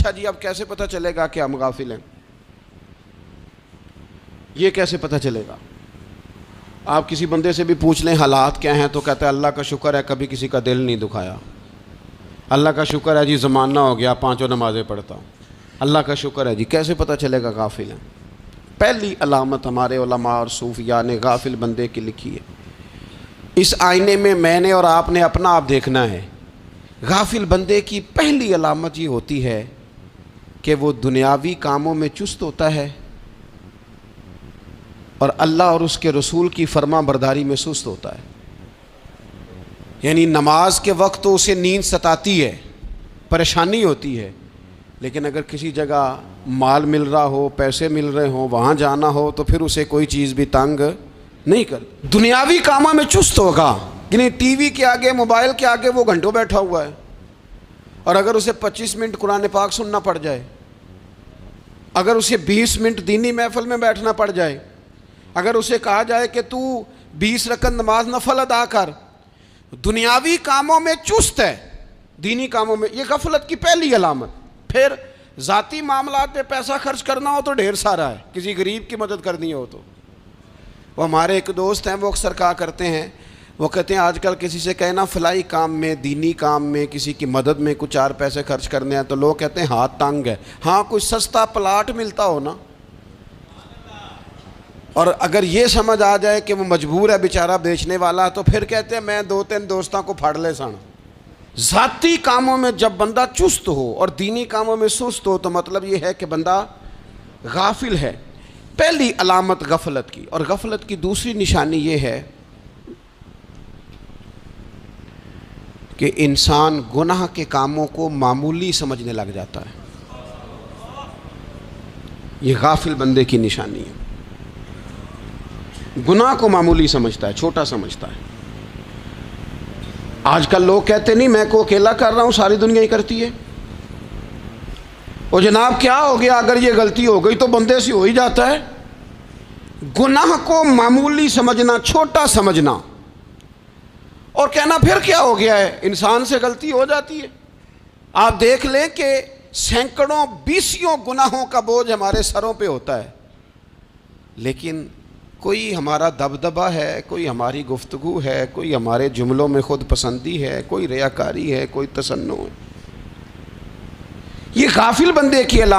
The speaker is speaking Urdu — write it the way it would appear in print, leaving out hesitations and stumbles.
اچھا جی اب کیسے پتہ چلے گا کہ ہم غافل ہیں؟ یہ کیسے پتہ چلے گا؟ آپ کسی بندے سے بھی پوچھ لیں حالات کیا ہیں تو کہتا ہے اللہ کا شکر ہے کبھی کسی کا دل نہیں دکھایا، اللہ کا شکر ہے جی زمانہ ہو گیا 5 نمازیں پڑھتا ہوں، اللہ کا شکر ہے جی۔ کیسے پتہ چلے گا غافل ہیں؟ پہلی علامت ہمارے علماء اور صوفیاء نے غافل بندے کی لکھی ہے۔ اس آئینے میں نے اور آپ نے اپنا آپ دیکھنا ہے۔ غافل بندے کی پہلی علامت یہ ہوتی ہے کہ وہ دنیاوی کاموں میں چست ہوتا ہے اور اللہ اور اس کے رسول کی فرما برداری میں سست ہوتا ہے۔ یعنی نماز کے وقت تو اسے نیند ستاتی ہے، پریشانی ہوتی ہے، لیکن اگر کسی جگہ مال مل رہا ہو، پیسے مل رہے ہوں، وہاں جانا ہو تو پھر اسے کوئی چیز بھی تنگ نہیں کر۔ دنیاوی کاموں میں چست ہوگا، یعنی ٹی وی کے آگے، موبائل کے آگے وہ گھنٹوں بیٹھا ہوا ہے، اور اگر اسے 25 منٹ قرآن پاک سننا پڑ جائے، اگر اسے 20 منٹ دینی محفل میں بیٹھنا پڑ جائے، اگر اسے کہا جائے کہ تو 20 رکعت نماز نفل ادا کر، دنیاوی کاموں میں چست ہے، دینی کاموں میں، یہ غفلت کی پہلی علامت۔ پھر ذاتی معاملات پہ پیسہ خرچ کرنا ہو تو ڈھیر سارا ہے، کسی غریب کی مدد کرنی ہو تو۔ وہ ہمارے ایک دوست ہیں، وہ اکثر کہا کرتے ہیں، وہ کہتے ہیں آج کل کسی سے کہنا فلائی کام میں، دینی کام میں، کسی کی مدد میں کچھ 4 پیسے خرچ کرنے ہیں تو لوگ کہتے ہیں ہاتھ تنگ ہے۔ ہاں کوئی سستا پلاٹ ملتا ہو نا، اور اگر یہ سمجھ آ جائے کہ وہ مجبور ہے بیچارہ بیچنے والا، تو پھر کہتے ہیں میں 2-3 دوستوں کو پھاڑ لے سن۔ ذاتی کاموں میں جب بندہ چست ہو اور دینی کاموں میں سست ہو تو مطلب یہ ہے کہ بندہ غافل ہے۔ پہلی علامت غفلت کی۔ اور غفلت کی دوسری نشانی یہ ہے کہ انسان گناہ کے کاموں کو معمولی سمجھنے لگ جاتا ہے۔ یہ غافل بندے کی نشانی ہے، گناہ کو معمولی سمجھتا ہے، چھوٹا سمجھتا ہے۔ آج کل لوگ کہتے نہیں میں کو اکیلا کر رہا ہوں، ساری دنیا ہی کرتی ہے۔ اور جناب کیا ہو گیا، اگر یہ غلطی ہو گئی تو بندے سے ہو ہی جاتا ہے۔ گناہ کو معمولی سمجھنا، چھوٹا سمجھنا، اور کہنا پھر کیا ہو گیا ہے، انسان سے غلطی ہو جاتی ہے۔ آپ دیکھ لیں کہ سینکڑوں بیسیوں گناہوں کا بوجھ ہمارے سروں پہ ہوتا ہے، لیکن کوئی ہمارا دبدبہ ہے، کوئی ہماری گفتگو ہے، کوئی ہمارے جملوں میں خود پسندی ہے، کوئی ریاکاری ہے، کوئی تصنع ہے۔ یہ غافل بندے کی علامت